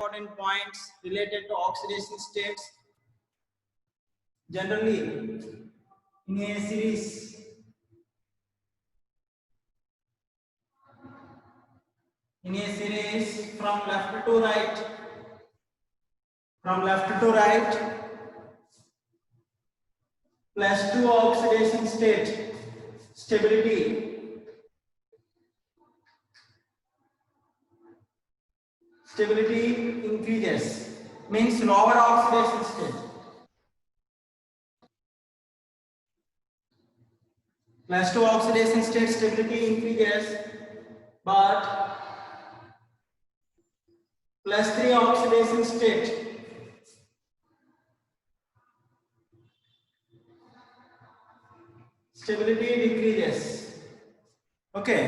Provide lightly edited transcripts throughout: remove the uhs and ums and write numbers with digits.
important points related to oxidation states. Generally, in a series, from left to right, plus 2 oxidation state stability increases, means lower oxidation state. Plus 2 oxidation state stability increases, but plus 3 oxidation state stability decreases. Okay,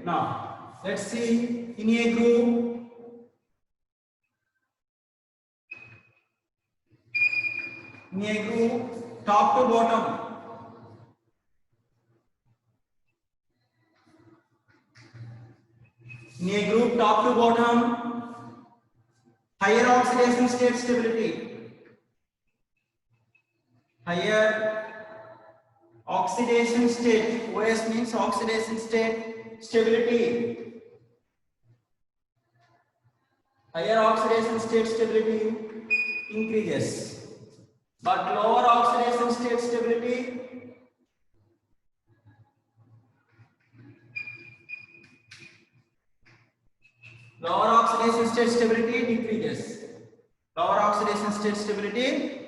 now let's see in a group. Top to bottom. In a group, top to bottom, higher oxidation state stability. Higher oxidation state, OS means oxidation state stability. Higher oxidation state stability increases, but lower oxidation state stability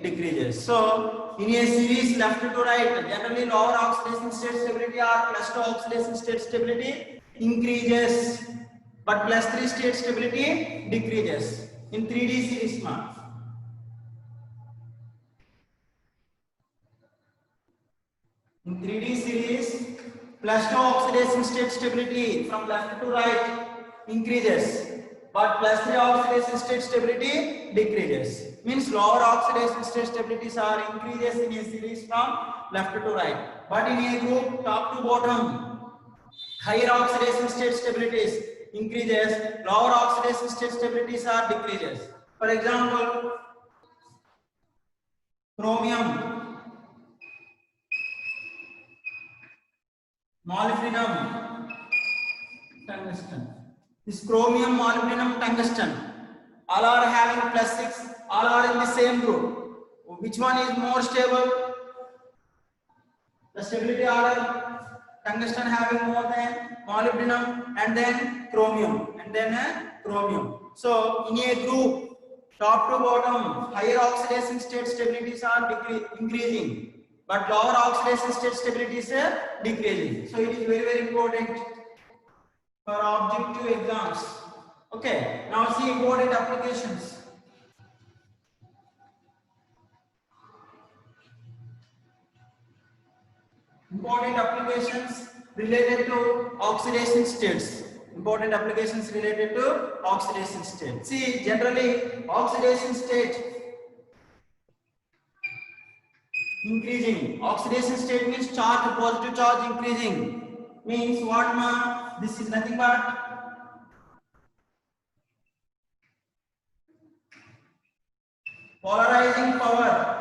decreases. So in a series left to right, generally lower oxidation state stability or plus 2 oxidation state stability increases, but plus 3 state stability decreases. In 3D series, plus 2 oxidation state stability from left to right increases, but plus 3 oxidation state stability decreases. Means lower oxidation state stabilities are increases in a series from left to right. But in a group, top to bottom, higher oxidation state stabilities increases, lower oxidation state stabilities are decreases. For example, chromium, molybdenum, tungsten. This chromium, molybdenum, tungsten, all are having plus 6, all are in the same group. Which one is more stable? The stability order, tungsten having more than molybdenum, and then chromium, So in a group, top to bottom, higher oxidation state stabilities are increasing, but lower oxidation state stabilities are decreasing. So it is very, very important for objective exams. Okay, now see important applications. Important applications related to oxidation states. See, generally oxidation state increasing. Oxidation state means charge, positive charge increasing. Means what, ma? This is nothing but polarizing power.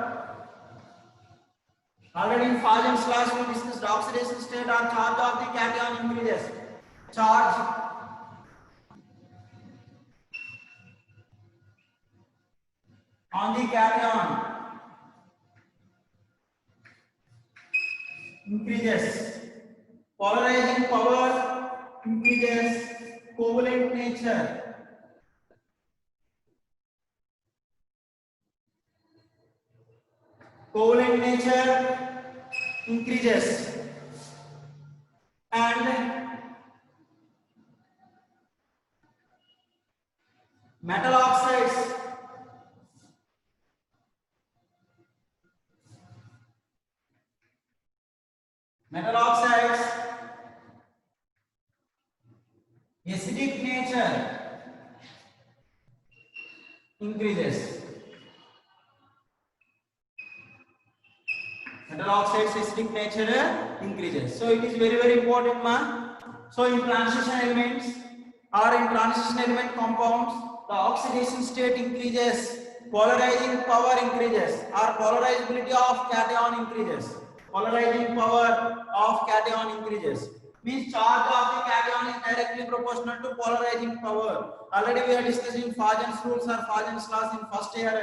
Already in Fajans class we discussed oxidation state or charge of the cation increases. Charge on the cation increases. Polarizing power increases. Covalent nature increases, and metal oxides acidic nature increases. Metal oxides acidic nature increases. So it is very, very important, ma. So in transition elements or in transition element compounds, the oxidation state increases, polarizing power increases, or polarizability of cation increases. Polarizing power of cation increases. Means charge of the cation is directly proportional to polarizing power. Already we are discussing Fajans rules or Fajans laws in first year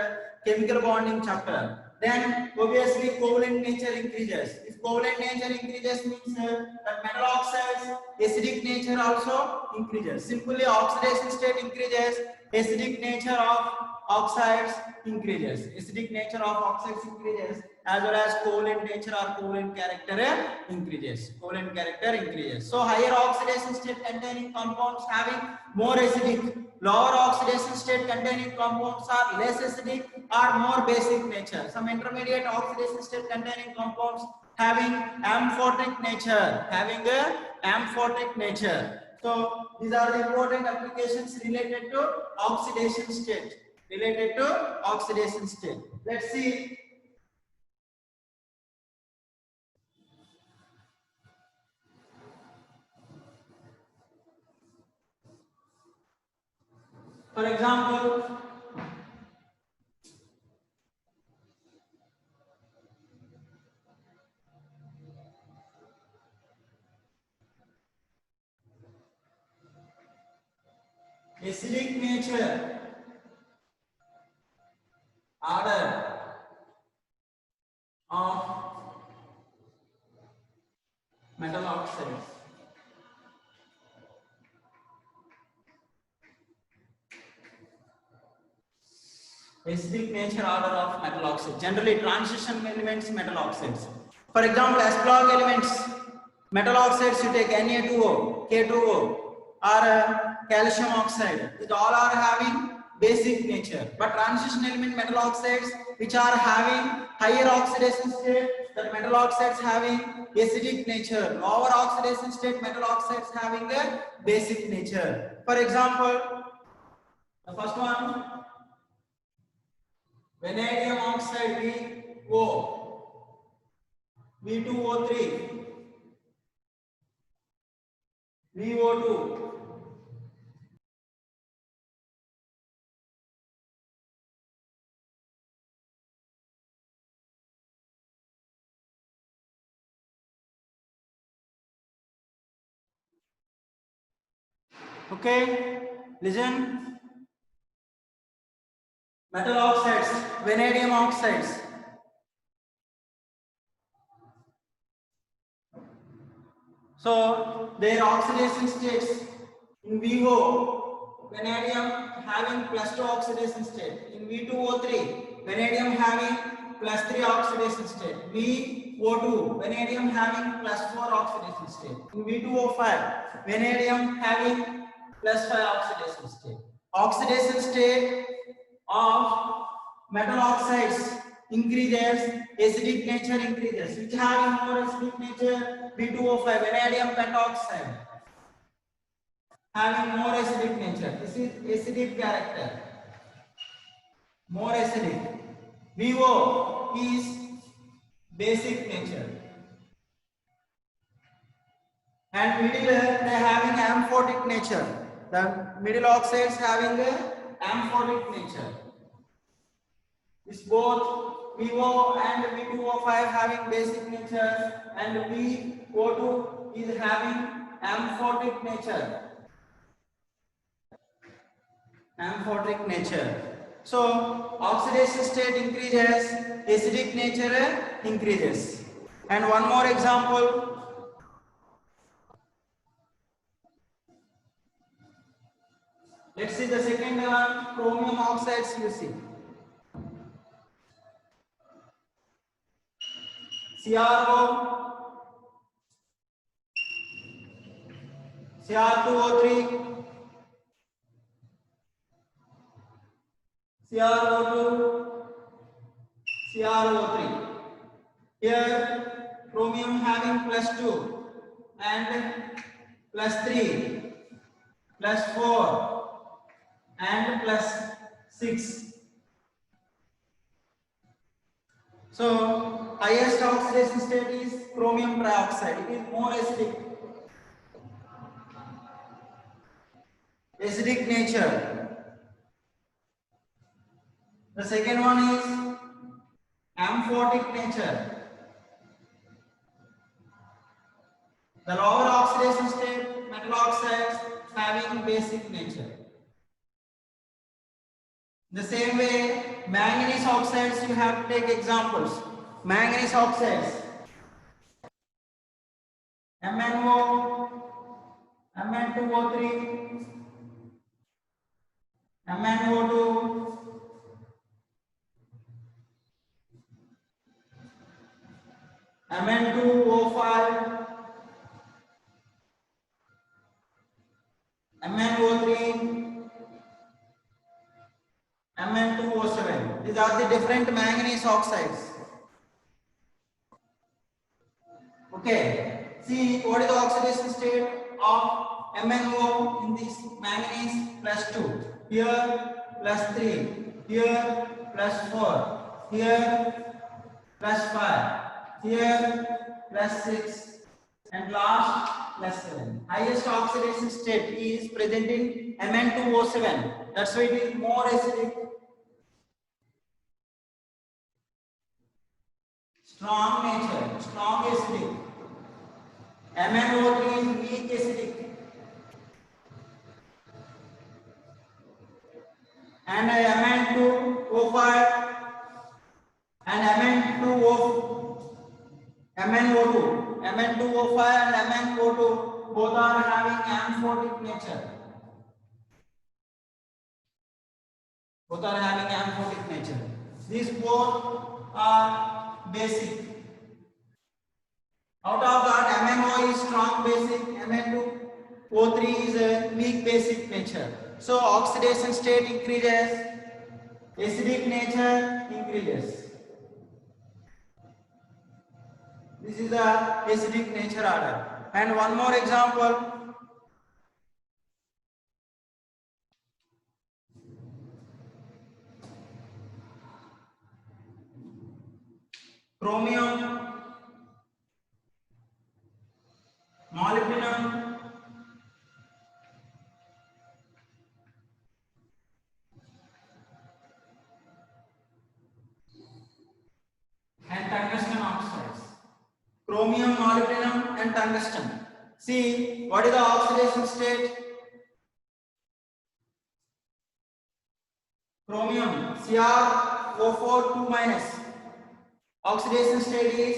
chemical bonding chapter. Then obviously covalent nature increases. If covalent nature increases means that metal oxides acidic nature also increases. Simply oxidation state increases, acidic nature of oxides increases. Acidic nature of oxides increases as well as covalent nature or covalent character increases. Covalent character increases. So higher oxidation state containing compounds having more acidic, lower oxidation state containing compounds are less acidic or more basic nature. Some intermediate oxidation state containing compounds having amphotic nature, So these are the important applications related to oxidation state. Let's see. For example, acidic nature, order of metal oxides. Acidic nature order of metal oxides. Generally, transition elements metal oxides. For example, S-block elements, metal oxides, you take Na2O, K2O, or calcium oxide. These all are having basic nature. But transition element metal oxides, which are having higher oxidation state, that metal oxides having acidic nature. Lower oxidation state metal oxides having a basic nature. For example, the first one, vanadium oxide V2O3, VO2. Okay, listen. Metal oxides, vanadium oxides. So their oxidation states in VO, vanadium having +2 oxidation state. In V2O3, vanadium having +3 oxidation state. VO2, vanadium having +4 oxidation state. In V2O5, vanadium having +5 oxidation state. Oxidation state of metal oxides increases, acidic nature increases. Which having more acidic nature? V2O5, vanadium pentoxide, having more acidic nature. This is acidic character, more acidic. VO is basic nature. And middle they having amphotic nature. The middle oxides having a amphotic nature. This both VO and V2O5 having basic nature, and VO2 is having amphotic nature. Amphotic nature. So oxidation state increases, acidic nature increases. And one more example. Let's see the second one, chromium oxides you see. CrO, Cr2O3, CrO2, CrO3. Here chromium having +2 and +3, +4 and +6. So highest oxidation state is chromium trioxide. It is more acidic. Acidic nature. The second one is amphotic nature. The lower oxidation state metal oxides having basic nature. The same way, manganese oxides, you have to take examples. Manganese oxides, MnO, Mn2O3, MnO2, Mn2O5, MnO3, Mn2O7. These are the different manganese oxides. Okay. See what is the oxidation state of MnO in this manganese +2. Here +3. Here +4. Here +5. Here +6. And last +7. Highest oxidation state is present in Mn2O7. That's why it is more acidic. Strong nature, strong acidic. MnO3 is weak acidic. And Mn2O5 and MnO2 and MnO2 both are having amphotic nature. Both are having amphotic nature. These both are basic. Out of that, MnO is strong basic, Mn2O3 is a weak basic nature. So oxidation state increases, acidic nature increases. This is the acidic nature order. And one more example. Chromium, molybdenum, and tungsten oxides. Chromium, molybdenum and tungsten. See what is the oxidation state? Chromium CrO4 2-. Oxidation state is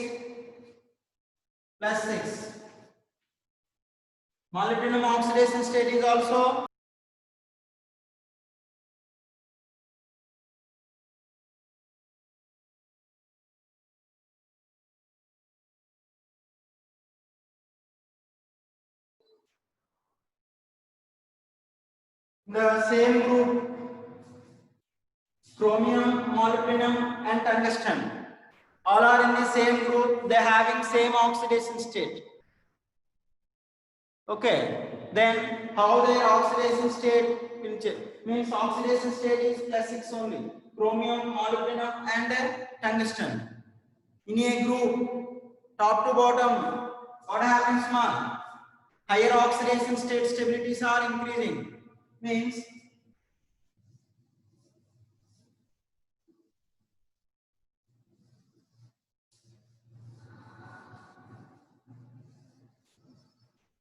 +6. Molybdenum oxidation state is also the same group. Chromium, molybdenum and tungsten all are in the same group. They are having same oxidation state. Okay, then how their oxidation state will change? Means oxidation state is +6 only. Chromium, molybdenum and tungsten. In a group, top to bottom, what happens now? Higher oxidation state stabilities are increasing. Means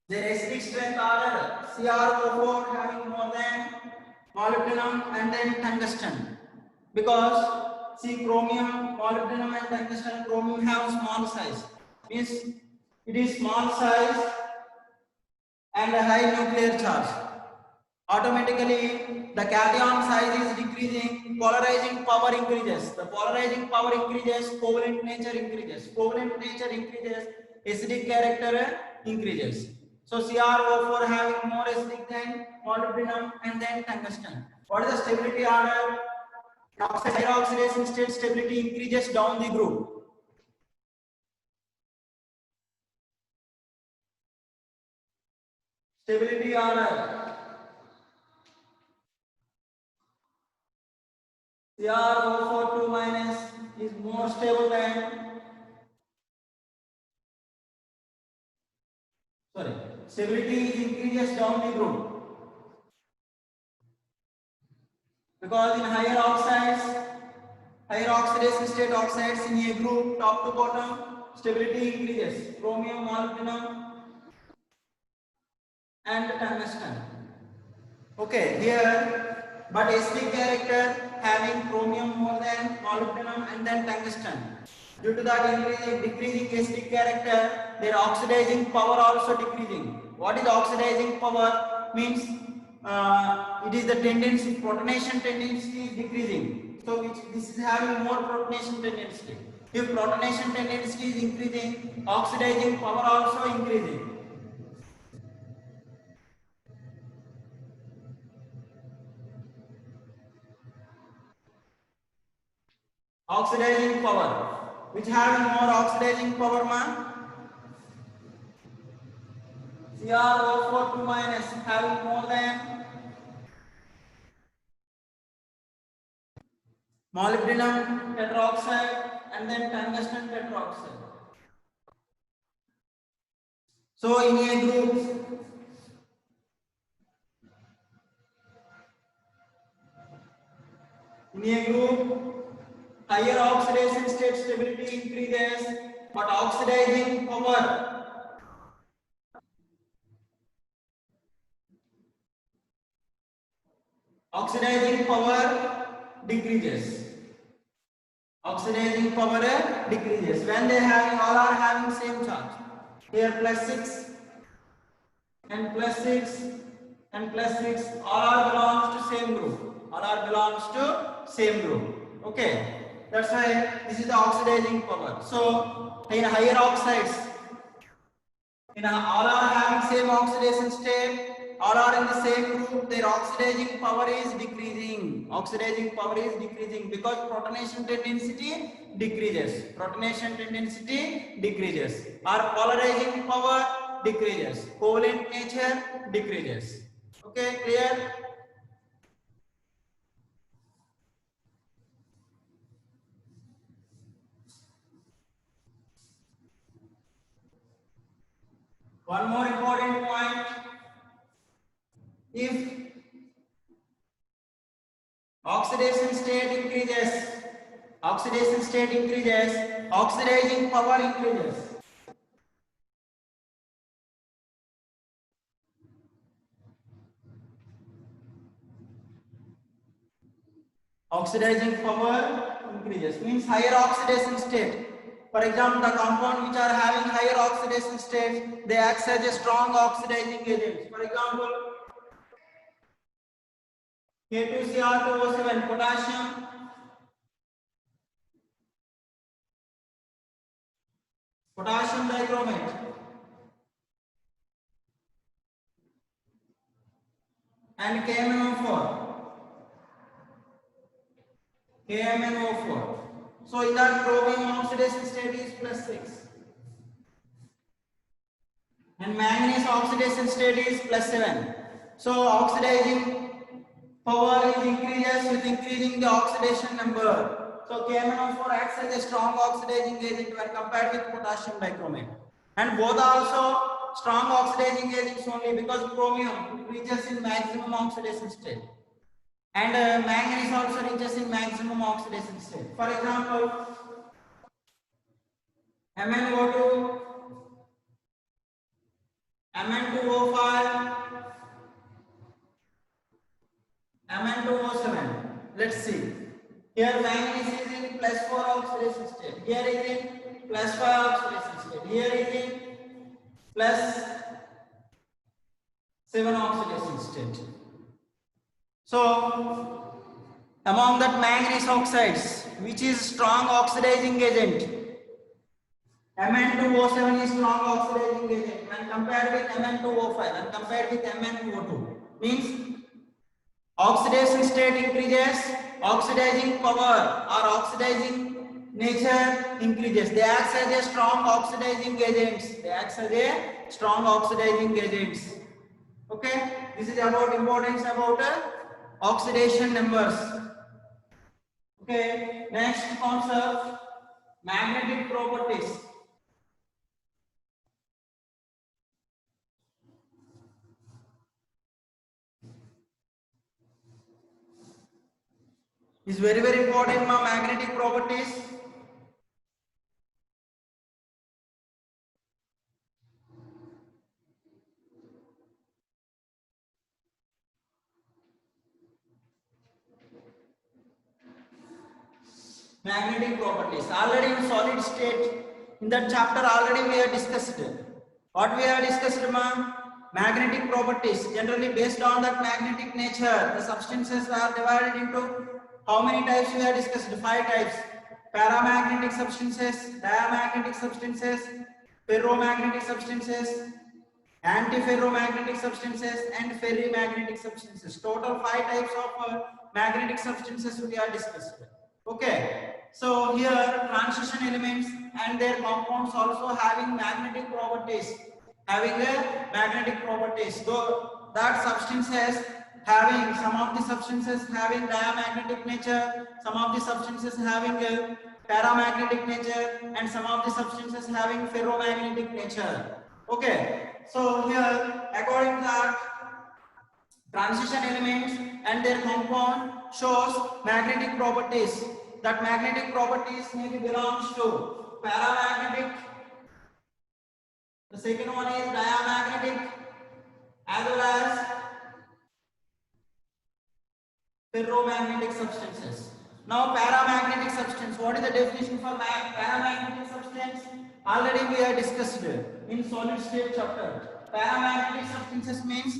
their acidic strength are CrO4 having more than molybdenum and then tungsten. Because see, chromium, molybdenum and tungsten, chromium have small size. Means it is small size and a high nuclear charge. Automatically the cation size is decreasing, polarizing power increases. The polarizing power increases, covalent nature increases. Covalent nature increases, acidic character increases. So CrO4 having more acidic than molybdenum and then tungsten. What is the stability order? Higher oxidation state stability increases down the group. Stability order. CrO4 2- is more stable than, stability is increases down the group. Because in higher oxides Higher oxidation state oxides in a group, top to bottom, stability increases. Chromium, molybdenum, and tungsten. Okay, here, but sp character having chromium more than molybdenum and then tungsten. Due to that decreasing sp character, their oxidizing power also decreasing. What is oxidizing power? Means it is the tendency, protonation tendency is decreasing. So this is having more protonation tendency. If protonation tendency is increasing, oxidizing power also increasing. Oxidizing power. Which having more oxidizing power, man? CrO4 minus having more than molybdenum tetroxide and then tungsten tetroxide. So in a group, higher oxidation state stability increases, but oxidizing power decreases. Oxidizing power decreases when they all are having same charge. Here +6 and +6 and +6 all are belongs to same group. All are belongs to same group. Okay, that's why this is the oxidizing power. So in higher oxides, all are having same oxidation state. All are in the same group. Their oxidizing power is decreasing. Oxidizing power is decreasing because protonation tendency decreases. Protonation tendency decreases. Or polarizing power decreases. Covalent nature decreases. Okay, clear? One more important point. If oxidation state increases, oxidizing power increases. Oxidizing power increases means higher oxidation state. For example, the compound which are having higher oxidation state, they act as a strong oxidizing agent. For example, K2Cr2O7 potassium dichromate, and KMnO4. So in that chromium oxidation state is +6. And manganese oxidation state is +7. So oxidizing power is increases with increasing the oxidation number. So KMnO4 acts as a strong oxidizing agent when compared with potassium dichromate. And both are also strong oxidizing agents only because chromium reaches in maximum oxidation state. And manganese also reaches in maximum oxidation state. For example, MnO2, Mn2O5, Mn2O7. Let's see. Here manganese is in +4 oxidation state. Here is in +5 oxidation state. Here is in +7 oxidation state. So among that manganese oxides, which is strong oxidizing agent, Mn2O7 is strong oxidizing agent when compared with Mn2O5 and compared with MnO2. Means oxidation state increases, oxidizing power or oxidizing nature increases. They act as a strong oxidizing agents. Okay, this is about importance about oxidation numbers. Okay, next concept, magnetic properties. is very important. Ma magnetic properties. Magnetic properties. Already in solid state, in that chapter already we have discussed. What we have discussed, ma? Magnetic properties. Generally based on that magnetic nature, the substances are divided into how many types we have discussed? 5 types. Paramagnetic substances, diamagnetic substances, ferromagnetic substances, antiferromagnetic substances and ferrimagnetic substances. Total 5 types of magnetic substances we are discussed. Okay, so here transition elements and their compounds also having magnetic properties, so that substances having, some of the substances having diamagnetic nature, some of the substances having a paramagnetic nature, and some of the substances having ferromagnetic nature. Okay, so here according to that, transition elements and their compound shows magnetic properties. That magnetic properties maybe belongs to paramagnetic. The second one is diamagnetic as well as ferromagnetic substances. Now paramagnetic substance. What is the definition for paramagnetic substance? Already we have discussed in solid state chapter. Paramagnetic substances means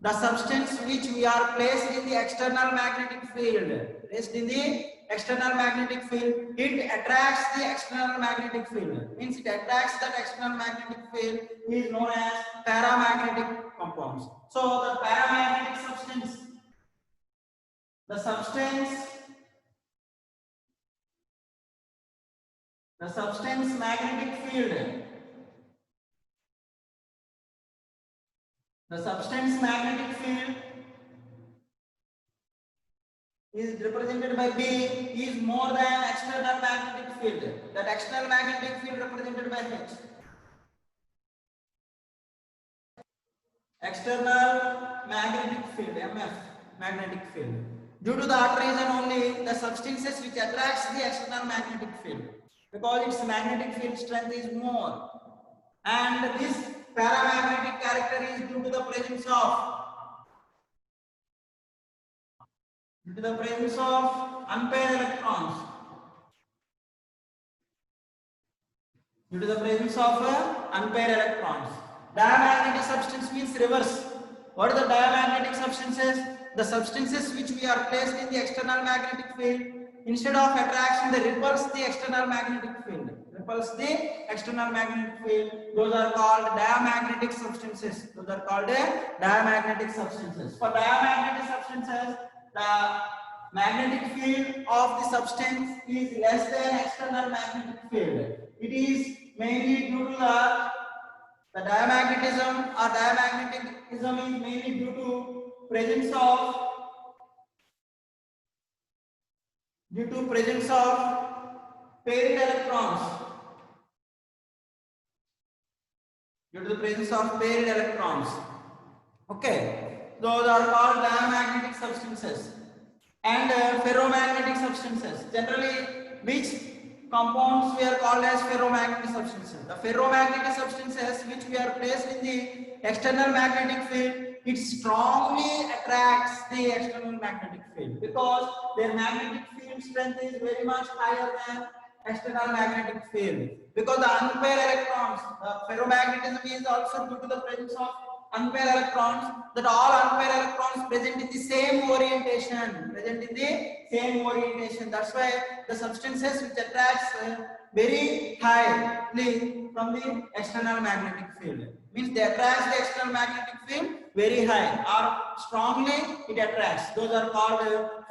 the substance which we are placed in the external magnetic field. Placed in the external magnetic field, it attracts the external magnetic field. Means it attracts that external magnetic field is known as paramagnetic compounds. So the paramagnetic substance, the substance magnetic field, the substance magnetic field is represented by B is more than external magnetic field. That external magnetic field represented by H. External magnetic field, MF, magnetic field. Due to that reason only, the substances which attracts the external magnetic field, because its magnetic field strength is more, and this paramagnetic character is due to the presence of unpaired electrons. Due to the presence of unpaired electrons. Diamagnetic substance means reverse. What are the diamagnetic substances? The substances which we are placed in the external magnetic field, instead of attraction, they repulse the external magnetic field. Repulse the external magnetic field. Those are called diamagnetic substances. Diamagnetic substances. For diamagnetic substances, the magnetic field of the substance is less than external magnetic field. It is mainly due to the diamagnetism or diamagnetism is mainly due to presence of paired electrons. Due to the presence of paired electrons. Okay, those are called diamagnetic substances. And ferromagnetic substances. Generally, which compounds we are called as ferromagnetic substances? The ferromagnetic substances which we are placed in the external magnetic field, it strongly attracts the external magnetic field because their magnetic field strength is very much higher than external magnetic field. Because the unpaired electrons, ferromagnetism is also due to the presence of unpaired electrons, that all unpaired electrons present in the same orientation, that's why the substances which attracts very highly from the external magnetic field, means they attract the external magnetic field very high or strongly it attracts. Those are called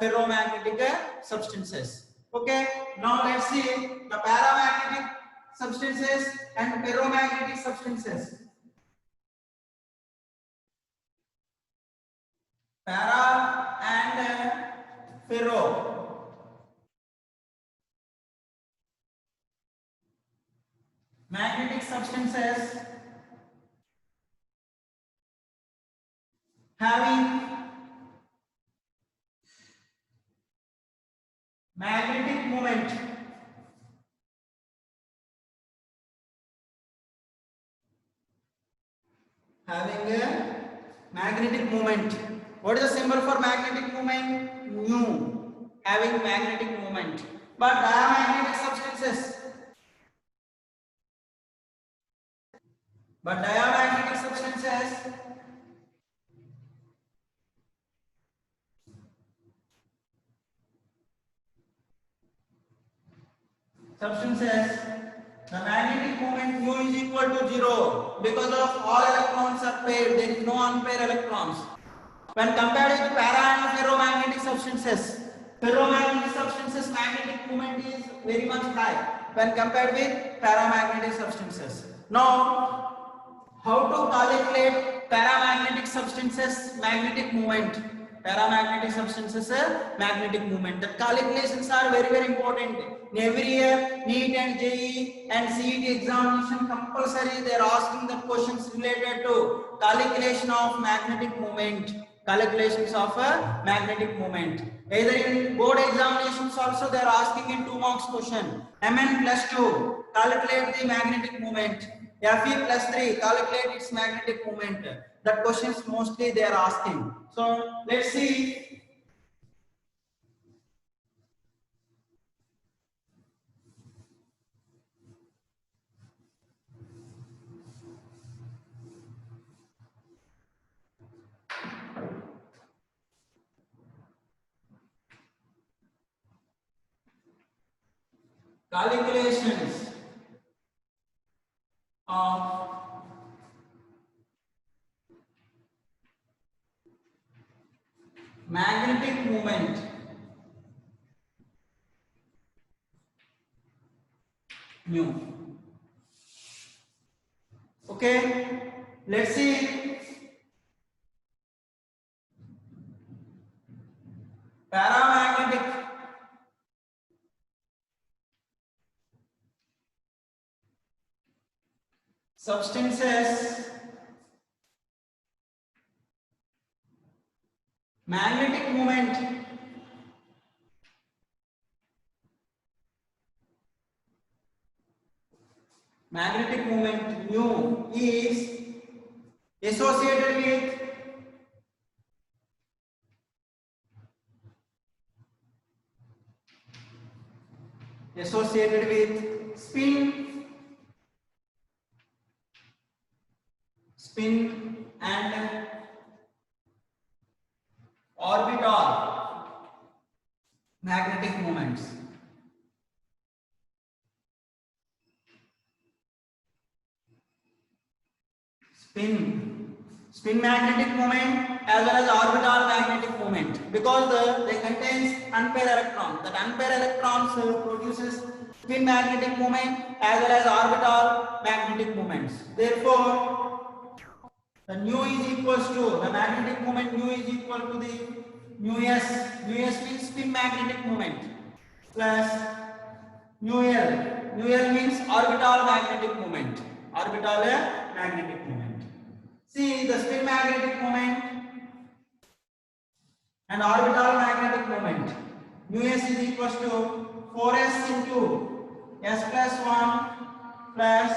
ferromagnetic substances. Okay, now let's see the paramagnetic substances and ferromagnetic substances. Para and ferro. Magnetic substances having magnetic moment. Having a magnetic moment. What is the symbol for magnetic moment? Nu. Having magnetic moment. But diamagnetic substances. But diamagnetic substances the magnetic moment mu is equal to 0 because of all electrons are paired. There is no unpaired electrons. When compared with para and ferromagnetic substances, magnetic moment is very much high when compared with paramagnetic substances. Now, how to calculate paramagnetic substances magnetic moment? Paramagnetic substances magnetic moment. The calculations are very important. In every year, NEET and JEE and CET examination compulsory they are asking the questions related to calculation of magnetic moment. Calculations of a magnetic moment. Either in board examinations also they are asking in 2 marks question. Mn plus 2 calculate the magnetic moment. Fe plus 3 calculate its magnetic moment. That questions mostly they are asking. So let's see. Calculations of magnetic moment. Nu. Okay, let's see. Paramagnetic substances magnetic moment nu is associated with spin and orbital magnetic moments. Spin magnetic moment as well as orbital magnetic moment, because they contains unpaired electrons. That unpaired electrons produces spin magnetic moment as well as orbital magnetic moments. Therefore, the nu is equals to the magnetic moment nu is equal to the nu s. Nu s means spin magnetic moment plus nu l. Nu l means orbital magnetic moment. Orbital magnetic moment. See the spin magnetic moment and orbital magnetic moment. Nu s is equals to 4s into s plus 1 plus